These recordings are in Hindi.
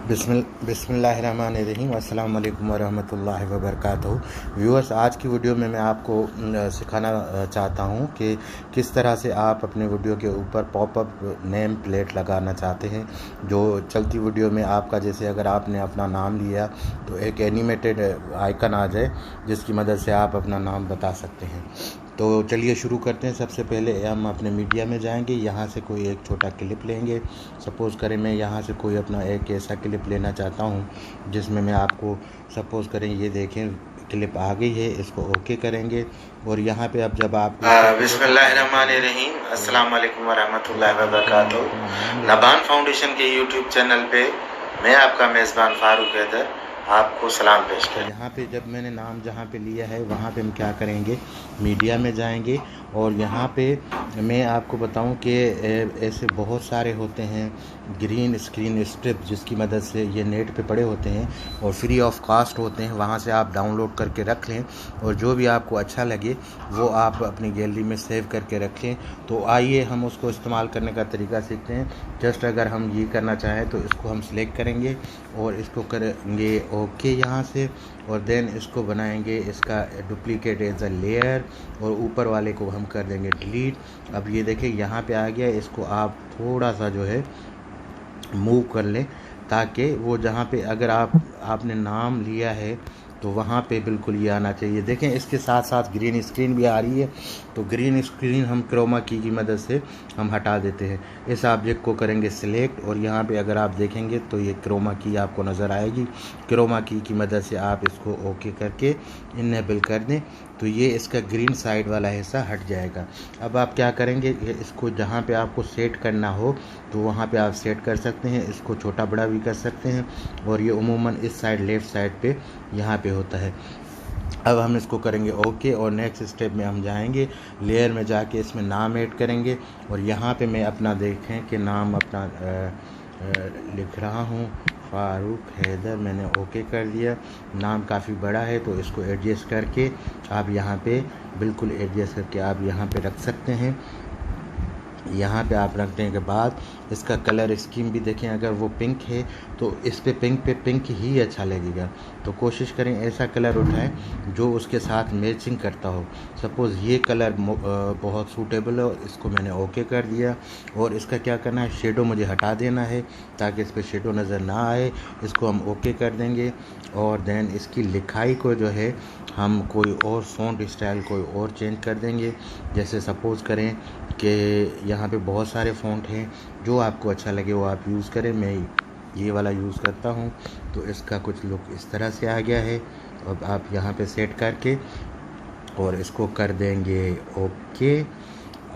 बिस्मिल्लाहिर्रहमानिर्रहीम अस्सलाम वालेकुम वरहमतुल्लाहि वबरकातुहू। व्यूअर्स, आज की वीडियो में मैं आपको सिखाना चाहता हूं कि किस तरह से आप अपने वीडियो के ऊपर पॉपअप नेम प्लेट लगाना चाहते हैं। जो चलती वीडियो में आपका, जैसे अगर आपने अपना नाम लिया तो एक एनिमेटेड आइकन आ जाए जिसकी मदद से आप अपना नाम बता सकते हैं। तो चलिए शुरू करते हैं। सबसे पहले हम अपने मीडिया में जाएंगे, यहाँ से कोई एक छोटा क्लिप लेंगे। सपोज़ करें मैं यहाँ से कोई अपना एक ऐसा क्लिप लेना चाहता हूँ जिसमें मैं आपको, सपोज़ करें ये देखें क्लिप आ गई है, इसको ओके करेंगे। और यहाँ पे अब जब आप बिस्मिल्लाहिर्रहमानिर्रहीम अस्सलाम वालेकुम वरहमतुल्लाहि वबरकातुहू। नबान फाउंडेशन के यूट्यूब चैनल पे मैं आपका मेज़बान फारूक हैदर आपको सलाम पेश करें। यहाँ पे जब मैंने नाम जहाँ पे लिया है वहाँ पे हम क्या करेंगे, मीडिया में जाएंगे और यहाँ पे मैं आपको बताऊं कि ऐसे बहुत सारे होते हैं ग्रीन स्क्रीन स्ट्रिप जिसकी मदद से ये नेट पे पड़े होते हैं और फ्री ऑफ कास्ट होते हैं। वहाँ से आप डाउनलोड करके रख लें और जो भी आपको अच्छा लगे वो आप अपनी गैलरी में सेव करके रख लें। तो आइए हम उसको इस्तेमाल करने का तरीका सीखते हैं। जस्ट अगर हम ये करना चाहें तो इसको हम सिलेक्ट करेंगे और इसको करेंगे ओके यहाँ से, और देन इसको बनाएंगे इसका डुप्लीकेट एज अ लेयर और ऊपर वाले को हम कर देंगे डिलीट। अब ये देखिए यहाँ पे आ गया, इसको आप थोड़ा सा जो है मूव कर लें ताकि वो जहाँ पे अगर आपने नाम लिया है तो वहाँ पे बिल्कुल ये आना चाहिए। देखें इसके साथ साथ ग्रीन स्क्रीन भी आ रही है, तो ग्रीन स्क्रीन हम क्रोमा की मदद से हम हटा देते हैं। इस ऑब्जेक्ट को करेंगे सिलेक्ट और यहाँ पे अगर आप देखेंगे तो ये क्रोमा की आपको नज़र आएगी। क्रोमा की मदद से आप इसको ओके करके इनेबल कर दें तो ये इसका ग्रीन साइड वाला हिस्सा हट जाएगा। अब आप क्या करेंगे, इसको जहाँ पे आपको सेट करना हो तो वहाँ पे आप सेट कर सकते हैं, इसको छोटा बड़ा भी कर सकते हैं और ये उमूमन इस साइड लेफ़्ट साइड पे यहाँ पे होता है। अब हम इसको करेंगे ओके और नेक्स्ट स्टेप में हम जाएंगे, लेयर में जाके इसमें नाम ऐड करेंगे और यहाँ पे मैं अपना देखें कि नाम अपना लिख रहा हूँ फारूक हैदर, मैंने ओके कर दिया। नाम काफ़ी बड़ा है तो इसको एडजस्ट करके आप यहाँ पे बिल्कुल एडजस्ट करके आप यहाँ पे रख सकते हैं। यहाँ पे आप रखने के बाद इसका कलर स्कीम भी देखें, अगर वो पिंक है तो इस पे पिंक ही अच्छा लगेगा। तो कोशिश करें ऐसा कलर उठाएं जो उसके साथ मैचिंग करता हो। सपोज़ ये कलर बहुत सूटेबल है, इसको मैंने ओके कर दिया और इसका क्या करना है, शेडो मुझे हटा देना है ताकि इस पर शेडो नज़र ना आए। इसको हम ओके कर देंगे और देन इसकी लिखाई को जो है हम कोई और फ़ॉन्ट स्टाइल कोई और चेंज कर देंगे। जैसे सपोज़ करें कि यहाँ पे बहुत सारे फ़ॉन्ट हैं, जो आपको अच्छा लगे वो आप यूज़ करें। मैं ये वाला यूज़ करता हूँ तो इसका कुछ लुक इस तरह से आ गया है। अब आप यहाँ पे सेट करके और इसको कर देंगे ओके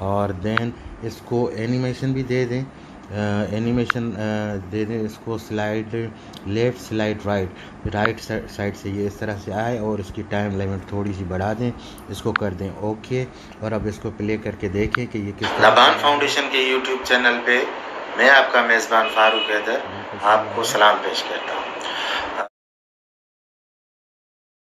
और देन इसको एनिमेशन भी दे दें, दे दें इसको slide left slide right side से ये इस तरह से आए और इसकी टाइम लिमिट थोड़ी सी बढ़ा दें, इसको कर दें ओके। और अब इसको प्ले करके देखें कि ये किस नबान फाउंडेशन के यूट्यूब चैनल पे मैं आपका मेज़बान फारूक हैदर आपको सलाम पेश करता हूँ।